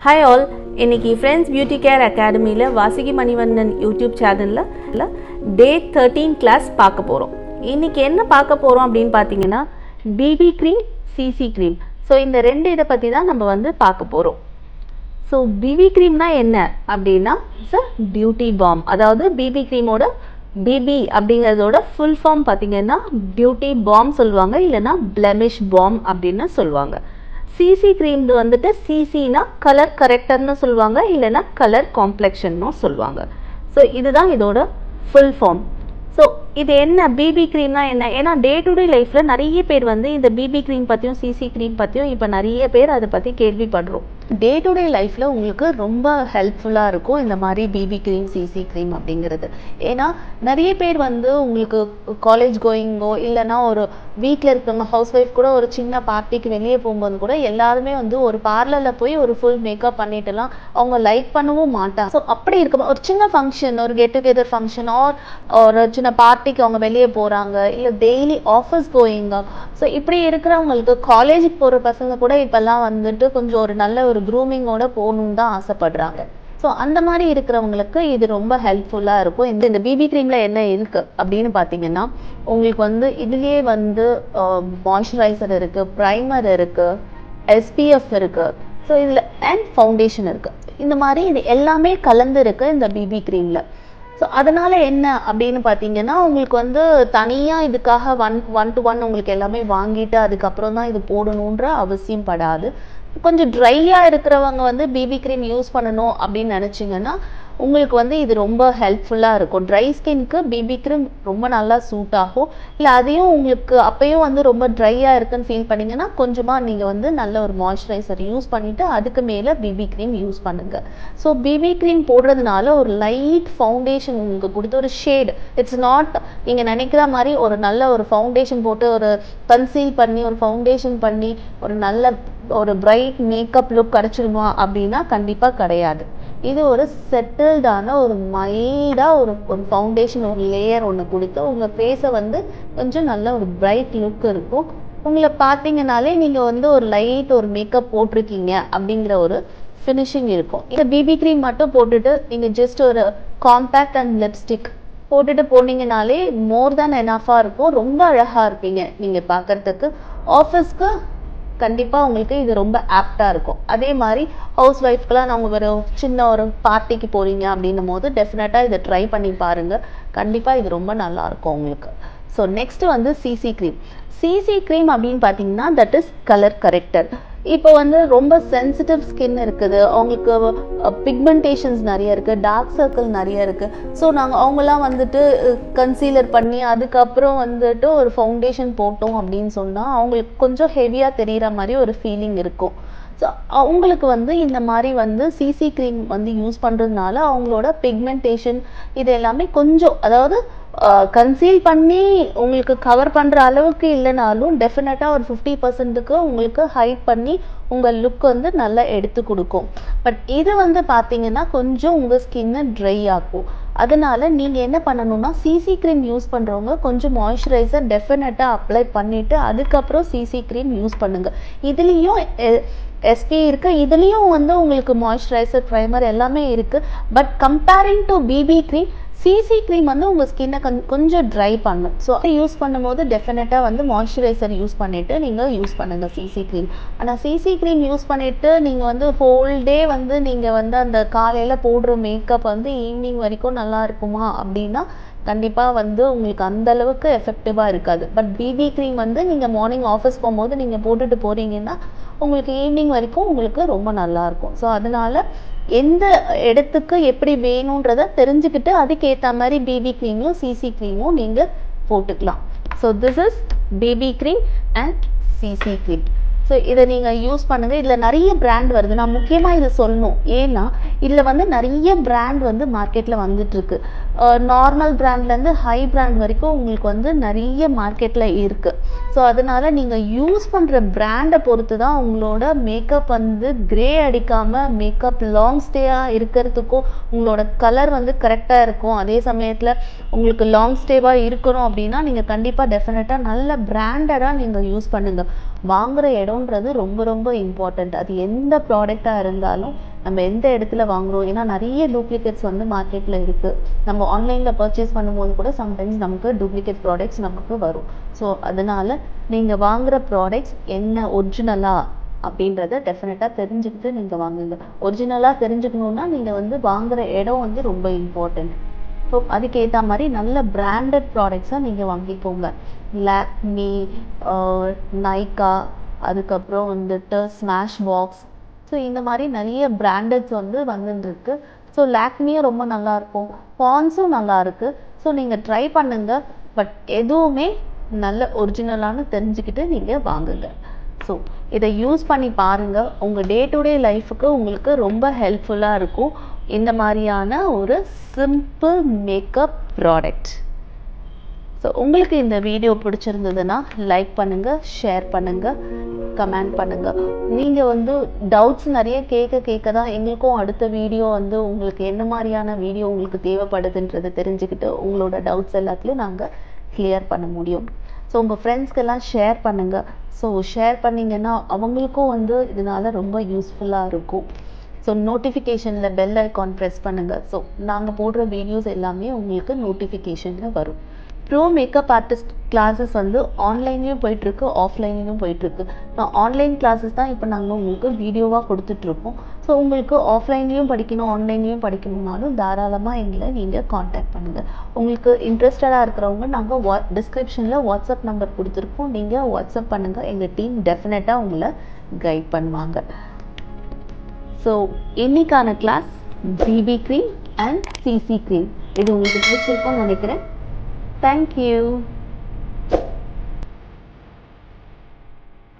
Hi all, இன்னைக்கு friends beauty care அகாடமியில் Vasuki Manivannan YouTube சேனலில் டே 13 கிளாஸ் பார்க்க போகிறோம். இன்றைக்கி என்ன பார்க்க போகிறோம் அப்படின்னு பார்த்தீங்கன்னா BP cream, CC cream. So இந்த ரெண்டு இதை பற்றி தான் நம்ம பார்க்க போகிறோம். ஸோ பிபி க்ரீம்னா என்ன அப்படின்னா இட்ஸ் அ பியூட்டி பாம். அதாவது பிபி க்ரீமோட பிபி அப்படிங்கிறதோட ஃபுல் ஃபார்ம் பார்த்தீங்கன்னா பியூட்டி பாம் சொல்லுவாங்க, இல்லைனா பிளெமிஷ் பாம் அப்படின்னு சொல்லுவாங்க. சிசி க்ரீம் சிசினா கலர் கரெக்டர்னு சொல்லுவாங்க, இல்லைனா கலர் காம்ப்ளெக்ஷன்னு சொல்லுவாங்க. ஸோ இதுதான் இதோட ஃபுல் ஃபார்ம். ஸோ இது என்ன பிபி க்ரீம்னா என்ன? ஏன்னா டே டு டே லைஃப்பில் நிறைய பேர் இந்த பிபி க்ரீம் பற்றியும் சிசி க்ரீம் பற்றியும் இப்போ நிறைய பேர் அதை பற்றி கேள்விப்படுறோம். டே டு டே லைஃப்பில் உங்களுக்கு ரொம்ப ஹெல்ப்ஃபுல்லாக இருக்கும் இந்த மாதிரி பிபி க்ரீம், சிசி க்ரீம் அப்படிங்கிறது. ஏன்னா நிறைய பேர் உங்களுக்கு காலேஜ் கோயிங்கோ இல்லைனா ஒரு வீட்டில் இருக்கிறவங்க ஹவுஸ் ஒய்ஃப் கூட ஒரு சின்ன பார்ட்டிக்கு வெளியே போகும்போது கூட எல்லாருமே ஒரு பார்லரில் போய் ஒரு ஃபுல் மேக்கப் பண்ணிட்டுலாம் அவங்க லைக் பண்ணவும் மாட்டாங்க. ஸோ அப்படி இருக்கும் ஒரு சின்ன ஃபங்க்ஷன், ஒரு கெட் டுகெதர் ஃபங்க்ஷன் ஆர் ஒரு சின்ன பார்ட்டிக்கு அவங்க வெளியே போகிறாங்க, இல்லை டெய்லி ஆஃபீஸ் கோயிங்க. ஸோ இப்படி இருக்கிறவங்களுக்கு காலேஜுக்கு போகிற பசங்க கூட இப்போல்லாம் கொஞ்சம் ஒரு நல்ல ஒரு க்ரூமிங்கோட போகணுன்னு தான் ஆசைப்படுறாங்க. ஸோ அந்த மாதிரி இருக்கிறவங்களுக்கு இது ரொம்ப ஹெல்ப்ஃபுல்லாக இருக்கும். இந்த பிபி க்ரீமில் என்ன இருக்குது அப்படின்னு பார்த்தீங்கன்னா உங்களுக்கு இதுலேயே மாய்ஸ்சரைசர் இருக்குது, ப்ரைமர் இருக்குது, SPF இருக்குது. ஸோ இதில் அண்ட் ஃபவுண்டேஷன் இருக்குது. இந்த மாதிரி இது எல்லாமே கலந்து இருக்குது இந்த பிபி க்ரீமில். ஸோ அதனால் என்ன அப்படின்னு பார்த்தீங்கன்னா உங்களுக்கு தனியாக இதுக்காக ஒன் டு ஒன் உங்களுக்கு எல்லாமே வாங்கிட்டு அதுக்கப்புறம் தான் இது போடணுன்ற அவசியம் படாது. கொஞ்சம் ட்ரையாக இருக்கிறவங்க பிபி க்ரீம் யூஸ் பண்ணணும் அப்படின்னு நினச்சிங்கன்னா உங்களுக்கு இது ரொம்ப ஹெல்ப்ஃபுல்லாக இருக்கும். ட்ரை ஸ்கின்க்கு பிபி க்ரீம் ரொம்ப நல்லா சூட் ஆகும். இல்லை அதையும் உங்களுக்கு அப்போயும் ரொம்ப ட்ரையாக இருக்குன்னு ஃபீல் பண்ணிங்கன்னா கொஞ்சமாக நீங்கள் நல்ல ஒரு மாய்ஸ்சரைசர் யூஸ் பண்ணிவிட்டு அதுக்கு மேலே பிபி க்ரீம் யூஸ் பண்ணுங்கள். ஸோ பிபி க்ரீம் போடுறதுனால ஒரு லைட் ஃபவுண்டேஷன் உங்களுக்கு கொடுத்து ஒரு ஷேட், இட்ஸ் நாட் நீங்கள் நினைக்கிற மாதிரி ஒரு நல்ல ஒரு ஃபவுண்டேஷன் போட்டு ஒரு கன்சீல் பண்ணி ஒரு ஃபவுண்டேஷன் பண்ணி ஒரு நல்ல ஒரு பிரைட் மேக்கப் லுக் கிடச்சிருமா அப்படின்னா கண்டிப்பாக கிடையாது. இது ஒரு செட்டில்டான ஒரு மைல்டாக ஒரு ஃபவுண்டேஷன், ஒரு லேயர் ஒன்று கொடுத்து உங்கள் ஃபேஸை கொஞ்சம் நல்ல ஒரு பிரைட் லுக் இருக்கும். உங்களை பார்த்தீங்கனாலே நீங்கள் ஒரு லைட் ஒரு மேக்கப் போட்டிருக்கீங்க அப்படிங்கிற ஒரு ஃபினிஷிங் இருக்கும். இந்த பிபி க்ரீம் மட்டும் போட்டுட்டு நீங்கள் ஜஸ்ட் ஒரு காம்பேக்ட் அண்ட் லிப்ஸ்டிக் போட்டுட்டு போனீங்கனாலே மோர் தேன் எனஃபாக இருக்கும். ரொம்ப அழகாக இருப்பீங்க நீங்கள் பார்க்குறதுக்கு. ஆஃபீஸ்க்கு கண்டிப்பாக உங்களுக்கு இது ரொம்ப ஆப்டாக இருக்கும். அதே மாதிரி ஹவுஸ் ஒய்ஃப்க்கெலாம் நாங்கள் ஒரு சின்ன ஒரு பார்ட்டிக்கு போகிறீங்க அப்படின்னும் போது டெஃபினட்டாக இதை ட்ரை பண்ணி பாருங்கள். கண்டிப்பாக இது ரொம்ப நல்லாயிருக்கும் உங்களுக்கு. So next CC cream. CC cream அப்படின்னு பார்த்தீங்கன்னா தட் இஸ் கலர் கரெக்டர். இப்போ ரொம்ப சென்சிட்டிவ் ஸ்கின் இருக்குது, அவங்களுக்கு பிக்மெண்டேஷன்ஸ் நிறைய இருக்குது, டார்க் சர்க்கிள் நிறைய இருக்குது. ஸோ நாங்கள் அவங்களாம் கன்சீலர் பண்ணி அதுக்கப்புறம் ஒரு ஃபவுண்டேஷன் போட்டோம் அப்படின்னு சொன்னால் அவங்களுக்கு கொஞ்சம் ஹெவியாக தெரிகிற மாதிரி ஒரு ஃபீலிங் இருக்கும். ஸோ அவங்களுக்கு இந்த மாதிரி சிசி க்ரீம் யூஸ் பண்ணுறதுனால அவங்களோட பிக்மெண்டேஷன் இது எல்லாமே கொஞ்சம், அதாவது கன்சீல் பண்ணி உங்களுக்கு கவர் பண்ணுற அளவுக்கு இல்லைனாலும் டெஃபினட்டாக ஒரு 50%க்கு உங்களுக்கு ஹைட் பண்ணி உங்கள் லுக் நல்லா எடுத்து கொடுக்கும். பட் இது பார்த்தீங்கன்னா கொஞ்சம் உங்கள் ஸ்கின்னை ட்ரை ஆகும். அதனால நீங்கள் என்ன பண்ணணும்னா சிசி க்ரீம் யூஸ் பண்ணுறவங்க கொஞ்சம் மாய்ஸ்சரைசர் டெஃபினட்டாக அப்ளை பண்ணிவிட்டு அதுக்கப்புறம் சிசி க்ரீம் யூஸ் பண்ணுங்கள். இதுலேயும் SPF இருக்குது, இதுலேயும் உங்களுக்கு மாய்ஸ்சரைசர், ப்ரைமர் எல்லாமே இருக்குது. But comparing to BP cream, CC cream உங்கள் ஸ்கின்னை கொஞ்சம் ட்ரை பண்ணும். ஸோ அதை யூஸ் பண்ணும்போது டெஃபினட்டாக மாய்ஸ்சரைசர் யூஸ் பண்ணிவிட்டு நீங்கள் யூஸ் பண்ணுங்கள் சிசி க்ரீம். ஆனால் சிசி க்ரீம் யூஸ் பண்ணிவிட்டு நீங்கள் ஹோல் டே நீங்கள் அந்த காலையில் போடுற மேக்கப் ஈவினிங் வரைக்கும் நல்லா இருக்குமா அப்படின்னா கண்டிப்பாக உங்களுக்கு அந்தளவுக்கு எஃபெக்டிவாக இருக்காது. பட் பிபி க்ரீம் நீங்கள் மார்னிங் ஆஃபீஸ் போகும்போது நீங்கள் போட்டுட்டு போகிறீங்கன்னா உங்களுக்கு ஈவினிங் வரைக்கும் உங்களுக்கு ரொம்ப நல்லாயிருக்கும். ஸோ அதனால் எந்த இடத்துக்கு எப்படி வேணுன்றதை தெரிஞ்சுக்கிட்டு அதுக்கேற்ற மாதிரி பிபி க்ரீமும் சிசி க்ரீமும் நீங்கள் போட்டுக்கலாம். So this is BP cream and CC cream. So இதை நீங்கள் யூஸ் பண்ணுங்கள். இதில் நிறைய பிராண்ட் வருது. நான் முக்கியமாக இதை சொல்லணும், ஏன்னா இதில் நிறைய பிராண்ட் மார்க்கெட்டில் வந்துட்டுருக்கு. நார்மல் பிராண்ட்லேருந்து ஹை பிராண்ட் வரைக்கும் உங்களுக்கு நிறைய மார்க்கெட்டில் இருக்குது. ஸோ அதனால் நீங்கள் யூஸ் பண்ணுற பிராண்டை பொறுத்து தான் உங்களோட மேக்கப் க்ரே அடிக்காமல் மேக்கப் லாங் ஸ்டேயாக இருக்கிறதுக்கும் உங்களோட கலர் கரெக்டாக இருக்கும். அதே சமயத்தில் உங்களுக்கு லாங் ஸ்டேவாக இருக்கணும் அப்படின்னா நீங்கள் கண்டிப்பாக டெஃபினட்டாக நல்ல பிராண்டடாக நீங்கள் யூஸ் பண்ணுங்கள். வாங்குகிற இடம்ன்றது ரொம்ப ரொம்ப இம்பார்ட்டண்ட். அது எந்த ப்ராடக்டாக இருந்தாலும் நம்ம எந்த இடத்துல வாங்குறோம். ஏன்னா நிறைய டூப்ளிகேட்ஸ் வந்து மார்க்கெட்டில் இருக்குது. நம்ம ஆன்லைனில் பர்ச்சேஸ் பண்ணும்போது கூட சம்டைம்ஸ் நமக்கு டூப்ளிகேட் ப்ராடக்ட்ஸ் நமக்கு வரும். ஸோ அதனால் நீங்கள் வாங்குகிற ப்ராடக்ட்ஸ் என்ன ஒரிஜினலா அப்படின்றத டெஃபினட்டாக தெரிஞ்சுக்கிட்டு நீங்கள் வாங்குங்க. ஒரிஜினலாக தெரிஞ்சுக்கணுன்னா நீங்கள் வந்து வாங்குகிற இடம் வந்து ரொம்ப இம்பார்ட்டண்ட். ஸோ அதுக்கேற்ற மாதிரி நல்ல பிராண்டட் ப்ராடக்ட்ஸாக நீங்கள் வாங்கிக்கோங்க. லாக்மி, நைக்கா, அதுக்கப்புறம் வந்துட்டு ஸ்மாஷ் பாக்ஸ். ஸோ இந்த மாதிரி நிறைய பிராண்டட்ஸ் வந்து வந்துருக்கு. ஸோ லாக்மியும் ரொம்ப நல்லாயிருக்கும், பான்ஸும் நல்லாயிருக்கு. ஸோ நீங்கள் ட்ரை பண்ணுங்கள். பட் எதுவுமே நல்ல ஒரிஜினலானு தெரிஞ்சுக்கிட்டு நீங்கள் வாங்குங்க. ஸோ இதை யூஸ் பண்ணி பாருங்கள். உங்கள் டே டு டே லைஃபுக்கு உங்களுக்கு ரொம்ப ஹெல்ப்ஃபுல்லாக இருக்கும் இந்த மாதிரியான ஒரு சிம்பிள் மேக்கப் ப்ராடக்ட். ஸோ உங்களுக்கு இந்த வீடியோ பிடிச்சிருந்ததுன்னா லைக் பண்ணுங்கள், ஷேர் பண்ணுங்கள், கமெண்ட் பண்ணுங்கள். நீங்கள் வந்து டவுட்ஸ் நிறைய கேட்க தான் எங்களுக்கும் அடுத்த வீடியோ வந்து உங்களுக்கு என்ன மாதிரியான வீடியோ உங்களுக்கு தேவைப்படுதுன்றதை தெரிஞ்சுக்கிட்டு உங்களோட டவுட்ஸ் எல்லாத்துலேயும் நாங்கள் கிளியர் பண்ண முடியும். ஸோ உங்கள் ஃப்ரெண்ட்ஸ்க்கெல்லாம் ஷேர் பண்ணுங்கள். ஸோ ஷேர் பண்ணிங்கன்னா அவங்களுக்கும் வந்து இதனால் ரொம்ப யூஸ்ஃபுல்லாக இருக்கும். ஸோ நோட்டிஃபிகேஷனில் பெல் ஐக்கான் ப்ரெஸ் பண்ணுங்கள். ஸோ நாங்கள் போடுற வீடியோஸ் எல்லாமே உங்களுக்கு நோட்டிஃபிகேஷனில் வரும். ப்ரோ மேக்கப் ஆர்டிஸ்ட் கிளாஸஸ் வந்து ஆன்லைன்லேயும் போயிட்டுருக்கு, ஆஃப்லைன்லேயும் போயிட்டுருக்கு. நான் ஆன்லைன் கிளாஸஸ் தான் இப்போ நாங்கள் உங்களுக்கு வீடியோவாக கொடுத்துட்ருக்கோம். ஸோ உங்களுக்கு ஆஃப்லைன்லேயும் படிக்கணும், ஆன்லைன்லேயும் படிக்கணும்னாலும் தாராளமாக எங்களை நீங்கள் காண்டாக்ட் பண்ணுங்கள். உங்களுக்கு இன்ட்ரெஸ்டடாக இருக்கிறவங்க நாங்கள் டிஸ்கிரிப்ஷனில் வாட்ஸ்அப் நம்பர் கொடுத்துருக்கோம். நீங்கள் வாட்ஸ்அப் பண்ணுங்கள். எங்கள் டீம் டெஃபினட்டாக உங்களை கைட் பண்ணுவாங்க. ஸோ இன்னைக்கான class BB cream and CC cream. இது உங்களுக்கு பிடிச்சிருக்கும்னு நினைக்கிறேன். Thank you.